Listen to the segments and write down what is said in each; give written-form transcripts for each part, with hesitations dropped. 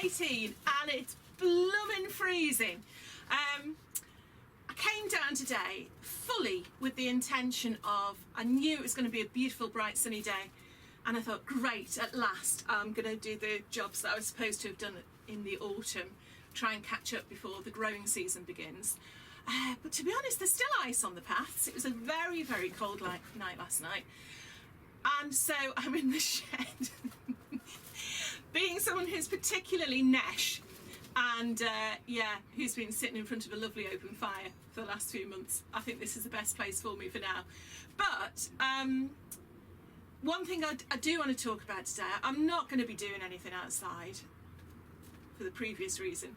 18 and it's blooming freezing. I came down today fully with the intention of, I knew it was going to be a beautiful, bright, sunny day, and I thought, great, at last I'm going to do the jobs that I was supposed to have done in the autumn, try and catch up before the growing season begins. But to be honest, there's still ice on the paths. It was a very, very cold night last night. And so I'm in the shed. Being someone who's particularly nesh and who's been sitting in front of a lovely open fire for the last few months, I think this is the best place for me for now. But one thing I do want to talk about today, I'm not going to be doing anything outside for the previous reason.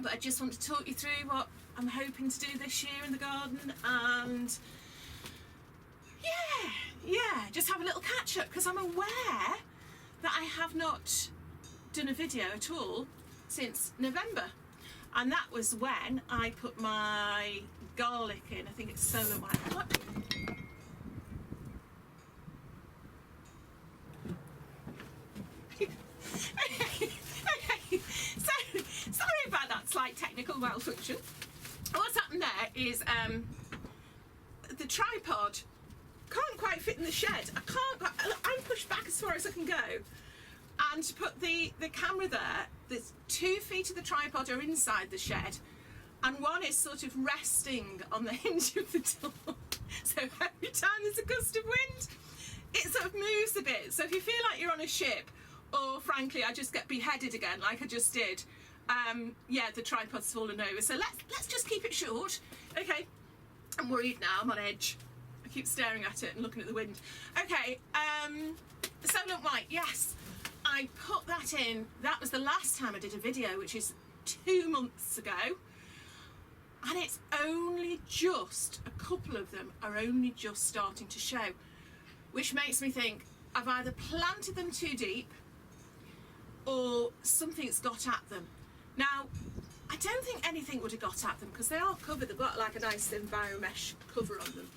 But I just want to talk you through what I'm hoping to do this year in the garden, and just have a little catch up, because I'm aware that I have not done a video at all since November, and that was when I put my garlic in. I think it's solar white. Okay, so sorry about that slight technical malfunction. What's happened there is the tripod can't quite fit in the shed. I'm pushed back as far as I can go, and to put the camera there, there's 2 feet of the tripod are inside the shed and one is sort of resting on the hinge of the door. So every time there's a gust of wind, it sort of moves a bit. So if you feel like you're on a ship, or frankly I just get beheaded again like I just did, the tripod's fallen over. So let's just keep it short. Okay, I'm worried now, I'm on edge. I keep staring at it and looking at the wind. Okay, Allotment White, yes, I put that in. That was the last time I did a video, which is 2 months ago, and it's only just, a couple of them are only just starting to show, which makes me think I've either planted them too deep or something's got at them. Now, I don't think anything would have got at them because they are covered. They've got like a nice enviro mesh cover on them.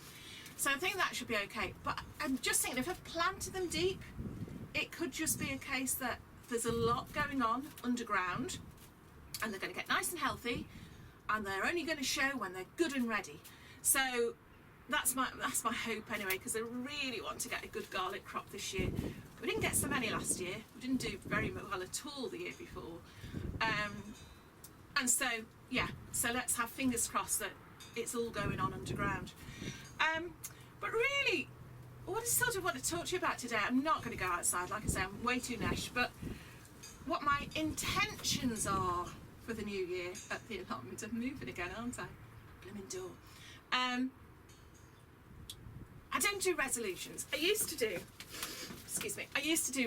So I think that should be okay. But I'm just thinking, if I've planted them deep, it could just be a case that there's a lot going on underground and they're going to get nice and healthy, and they're only going to show when they're good and ready. So that's my hope anyway, because I really want to get a good garlic crop this year. We didn't get so many last year. We didn't do very well at all the year before. And so, so let's have fingers crossed that it's all going on underground. But really, what I sort of want to talk to you about today, I'm not going to go outside, like I say, I'm way too nesh, but what my intentions are for the new year at the allotment. I'm moving again, aren't I? Blooming door. I don't do resolutions. I used to do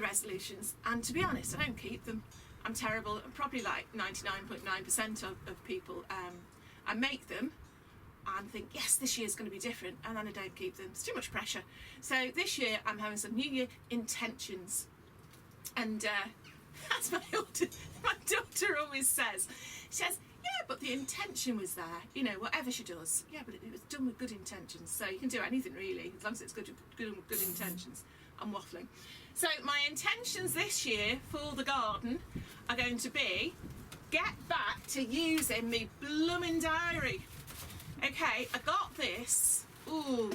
resolutions, and to be honest, I don't keep them. I'm terrible. I'm probably like 99.9% of people. I make them and think, yes, this year's going to be different, and then I don't keep them. It's too much pressure. So this year I'm having some New Year intentions, and that's my daughter always says. She says, yeah, but the intention was there. You know, whatever she does, yeah, but it was done with good intentions. So you can do anything really, as long as it's good intentions. I'm waffling. So my intentions this year for the garden are going to be get back to using me blooming diary. Okay, I got this,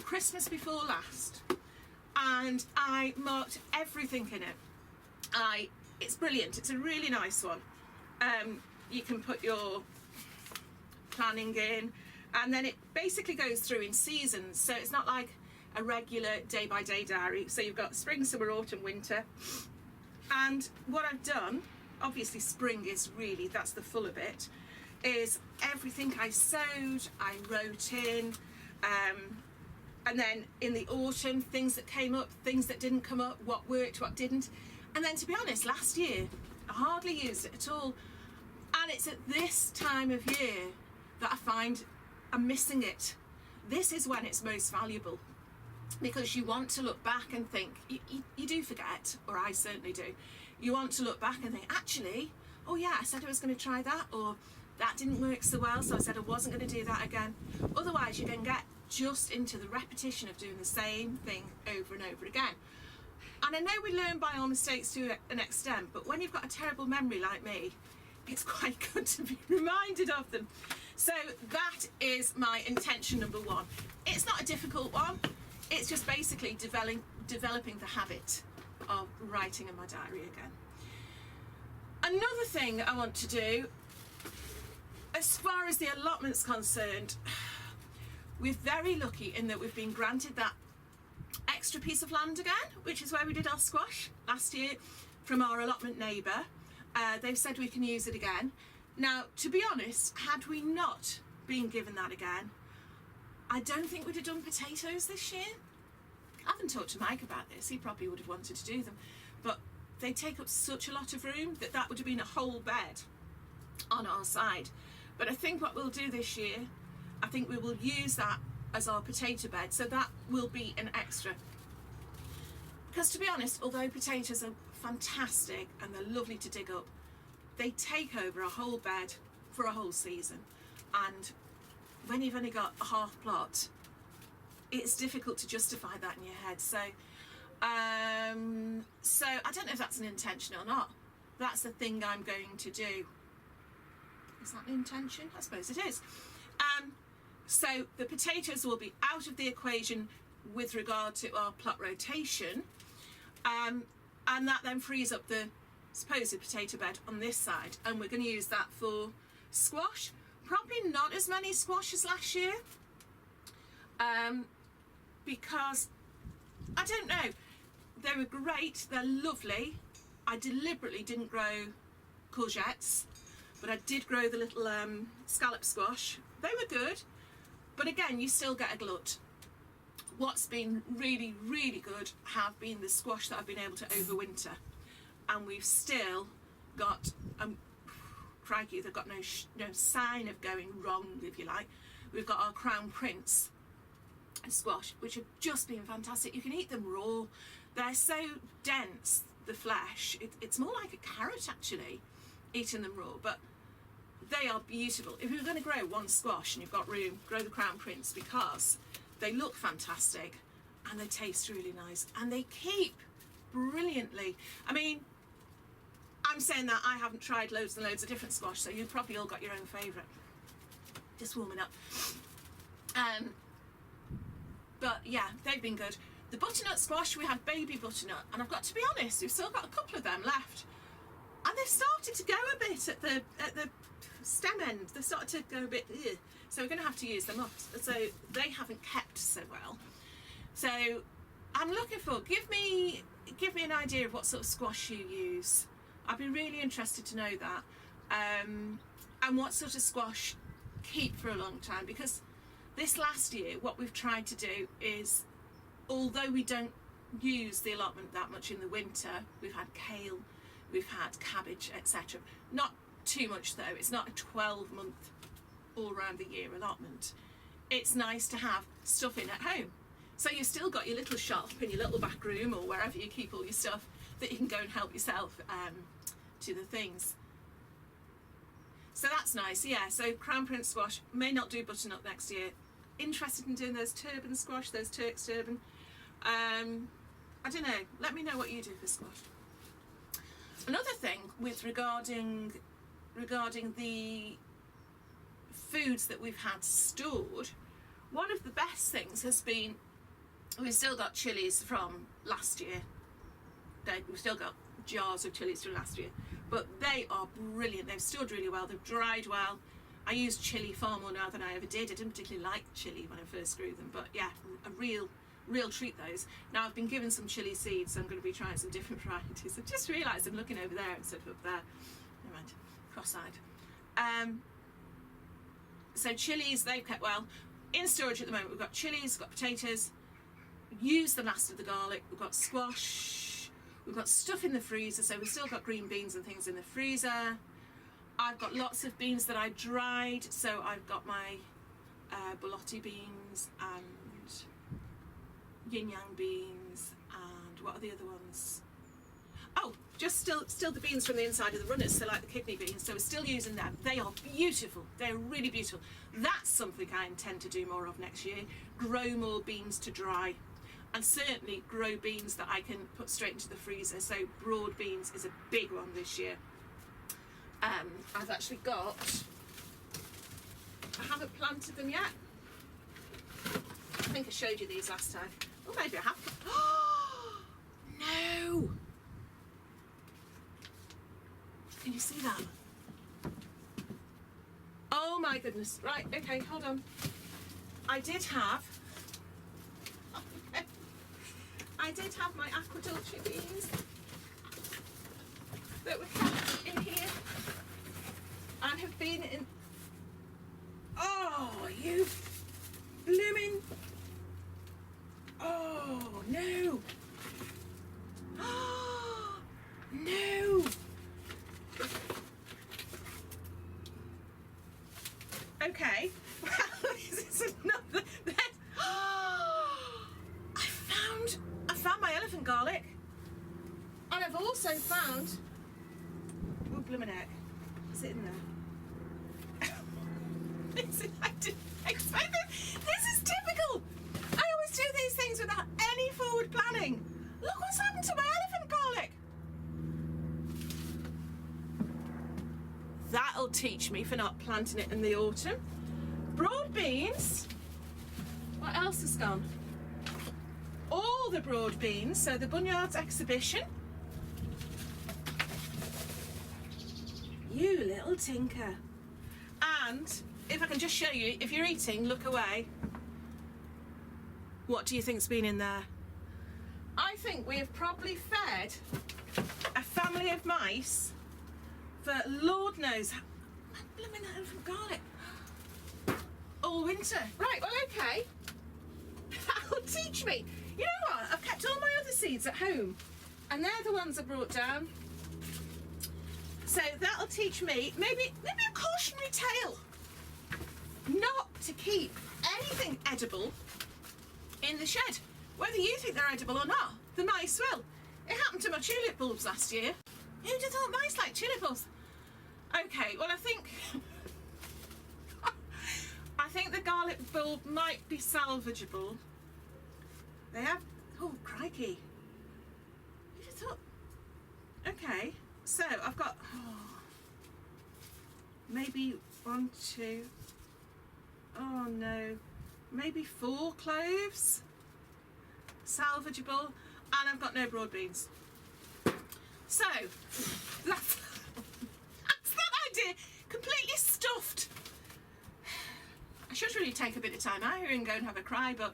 Christmas before last, and I marked everything in it. It's brilliant. It's a really nice one. You can put your planning in, and then it basically goes through in seasons, so it's not like a regular day-by-day diary. So you've got spring, summer, autumn, winter, and what I've done, obviously spring is really, that's the fuller bit, is everything I sowed, I wrote in, and then in the autumn, things that came up, things that didn't come up, what worked, what didn't. And then, to be honest, last year I hardly used it at all, and it's at this time of year that I find I'm missing it. This is when it's most valuable, because you want to look back and think, you do forget, or I certainly do, you want to look back and think, actually, oh yeah, I said I was going to try that, or that didn't work so well, so I said I wasn't going to do that again. Otherwise you can get just into the repetition of doing the same thing over and over again. And I know we learn by our mistakes to an extent, but when you've got a terrible memory like me, it's quite good to be reminded of them. So that is my intention number one. It's not a difficult one. It's just basically developing the habit of writing in my diary again. Another thing I want to do, as far as the allotment's concerned, we're very lucky in that we've been granted that extra piece of land again, which is where we did our squash last year from our allotment neighbour. They've said we can use it again. Now, to be honest, had we not been given that again, I don't think we'd have done potatoes this year. I haven't talked to Mike about this. He probably would have wanted to do them, but they take up such a lot of room that would have been a whole bed on our side. But I think what we'll do this year, I think we will use that as our potato bed, so that will be an extra. Because to be honest, although potatoes are fantastic and they're lovely to dig up, they take over a whole bed for a whole season, and when you've only got a half plot, it's difficult to justify that in your head. So I don't know if that's an intention or not. That's the thing I'm going to do. Is that an intention? I suppose it is. So the potatoes will be out of the equation with regard to our plot rotation, and that then frees up the supposed potato bed on this side, and we're going to use that for squash. Probably not as many squash as last year, because I don't know, they were great, they're lovely. I deliberately didn't grow courgettes, but I did grow the little scallop squash. They were good, but again, you still get a glut. What's been really, really good have been the squash that I've been able to overwinter, and we've still got, crikey, they've got no sign of going wrong, if you like. We've got our Crown Prince squash, which have just been fantastic. You can eat them raw. They're so dense, the flesh. It's more like a carrot, actually, eating them raw, but they are beautiful. If you're going to grow one squash and you've got room, grow the Crown Prince, because they look fantastic and they taste really nice and they keep brilliantly. I mean, I'm saying that I haven't tried loads and loads of different squash, so you've probably all got your own favourite. Just warming up. But yeah, they've been good. The butternut squash, we had baby butternut, and I've got to be honest, we've still got a couple of them left, and they've started to go a bit at the stem end. They've started to go a bit, ugh. So we're going to have to use them up. So they haven't kept so well. So I'm looking for, give me an idea of what sort of squash you use. I'd be really interested to know that, and what sort of squash keep for a long time, because this last year what we've tried to do is, although we don't use the allotment that much in the winter, we've had kale, we've had cabbage, etc. Not too much though. It's not a 12-month all round the year allotment. It's nice to have stuff in at home, so you've still got your little shop in your little back room or wherever you keep all your stuff that you can go and help yourself to the things. So that's nice. Yeah, so Crown Prince squash. May not do butternut next year. Interested in doing those turban squash, those Turk's turban. I don't know, let me know what you do for squash. Another thing with regarding the foods that we've had stored, one of the best things has been, we've still got chilies from last year. We've still got jars of chilies from last year, but they are brilliant. They've stored really well, they've dried well. I use chilli far more now than I ever did. I didn't particularly like chilli when I first grew them, but yeah, a real treat those. Now I've been given some chilli seeds, so I'm going to be trying some different varieties. I've just realised I'm looking over there instead of up there. Never mind, cross-eyed. So chilies, they've kept well. In storage at the moment, we've got chilies, we've got potatoes, used the last of the garlic, we've got squash, we've got stuff in the freezer, so we've still got green beans and things in the freezer. I've got lots of beans that I dried, so I've got my borlotti beans and yin yang beans, and what are the other ones? Oh, just still the beans from the inside of the runners, so like the kidney beans, so we're still using them. They are beautiful, they're really beautiful. That's something I intend to do more of next year, grow more beans to dry. and certainly grow beans that I can put straight into the freezer. So broad beans is a big one this year. I've actually got, I haven't planted them yet. I think I showed you these last time. Oh, maybe I have. Oh, no! Can you see that? Oh my goodness. Right, okay, hold on. I did have my aquadulture beans that were kept in here and have been in. Oh, you blooming. Oh, no. Oh, no. Okay. Well, this is another. I found my elephant garlic, and I've also found. Oh, blooming heck! Is it in there? I didn't expect this. This is typical. I always do these things without any forward planning. Look what's happened to my elephant garlic. That'll teach me for not planting it in the autumn. Broad beans. What else has gone? All the broad beans. So the Bunyards exhibition. You little tinker. And if I can just show you, if you're eating, look away. What do you think's been in there? I think we have probably fed a family of mice for Lord knows how. Blooming elephant garlic. All winter. Right, well, okay. That'll teach me. You know what? I've kept all my other seeds at home, and they're the ones I brought down. So that'll teach me maybe a cautionary tale. Not to keep anything edible in the shed. Whether you think they're edible or not, the mice will. It happened to my tulip bulbs last year. Who'd have thought mice like tulip bulbs? Okay, well, I think the garlic bulb might be salvageable. They have, oh crikey. Who'd have thought? Okay, so I've got maybe 1, 2, oh no, maybe 4 cloves salvageable, and I've got no broad beans. So that's that idea, completely stuffed. I should really take a bit of time out here and go and have a cry, but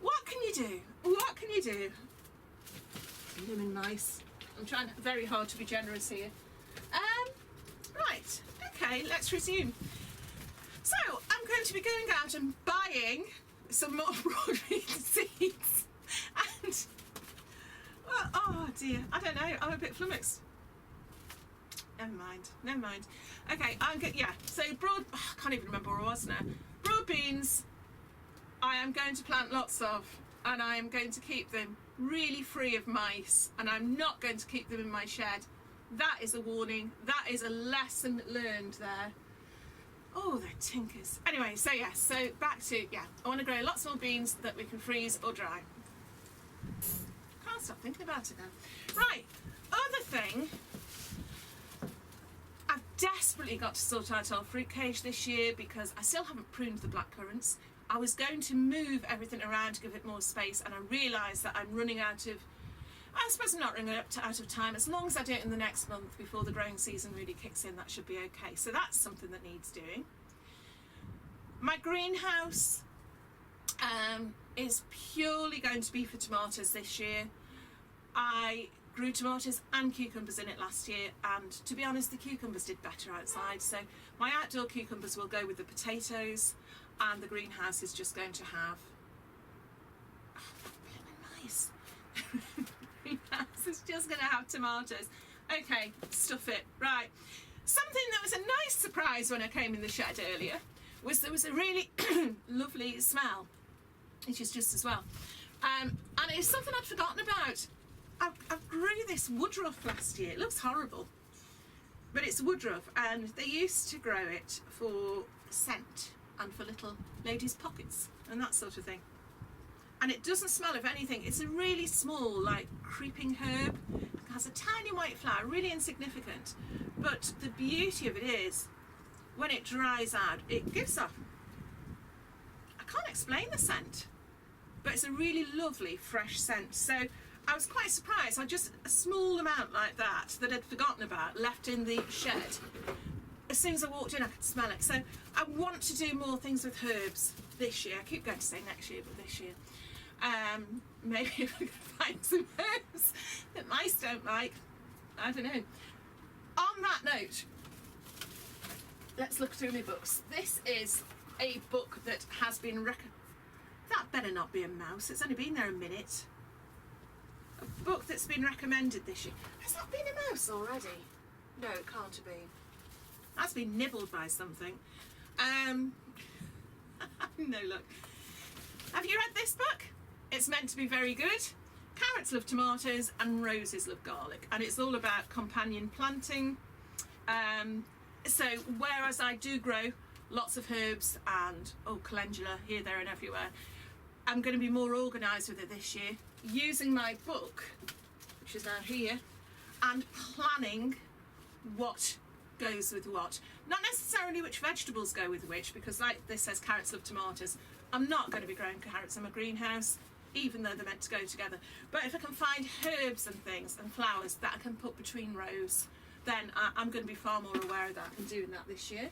what can you do? What can you do? Blooming nice. I'm trying very hard to be generous here. Right, okay, let's resume. So I'm going to be going out and buying some more broad bean seeds, and well, oh dear, I don't know, I'm a bit flummoxed. Never mind. Okay, I'm good. Yeah, so broad, I can't even remember where I was now. Broad beans, I am going to plant lots of, and I am going to keep them really free of mice, and I'm not going to keep them in my shed. That is a warning. That is a lesson learned there. Oh, they're tinkers. Anyway, so yes, so back to, I want to grow lots more beans that we can freeze or dry. Can't stop thinking about it now. Right, other thing, I've desperately got to sort out our fruit cage this year because I still haven't pruned the blackcurrants. I was going to move everything around to give it more space, and I realised that I'm running out of, I suppose I'm not running out of time. As long as I do it in the next month before the growing season really kicks in, that should be okay. So that's something that needs doing. My greenhouse is purely going to be for tomatoes this year. I grew tomatoes and cucumbers in it last year, and to be honest, the cucumbers did better outside. So my outdoor cucumbers will go with the potatoes, and the greenhouse is just going to have, nice. Greenhouse is just going to have tomatoes. Okay, stuff it. Right. Something that was a nice surprise when I came in the shed earlier was there was a really lovely smell, which is just as well. And it's something I'd forgotten about. I grew this Woodruff last year. It looks horrible, but it's Woodruff, and they used to grow it for scent and for little ladies' pockets and that sort of thing. and it doesn't smell of anything. It's a really small, like, creeping herb. It has a tiny white flower, really insignificant. But the beauty of it is, when it dries out, it gives off, I can't explain the scent, but it's a really lovely fresh scent. So I was quite surprised. I just, a small amount like that I'd forgotten about, left in the shed. As soon as I walked in, I could smell it. So I want to do more things with herbs this year. I keep going to say next year, but this year. Maybe if I could find some herbs that mice don't like. I don't know. On that note, let's look through my books. This is a book that has been that better not be a mouse. It's only been there a minute. A book that's been recommended this year. Has that been a mouse already? No, it can't have been. That's been nibbled by something. No luck. Have you read this book? It's meant to be very good. Carrots love tomatoes and roses love garlic, and it's all about companion planting. So whereas I do grow lots of herbs and calendula here, there and everywhere, I'm going to be more organised with it this year, using my book, which is now here, and planning what goes with what. Not necessarily which vegetables go with which, because like this says carrots love tomatoes. I'm not going to be growing carrots in my greenhouse, even though they're meant to go together. But if I can find herbs and things and flowers that I can put between rows, then I'm going to be far more aware of that and doing that this year.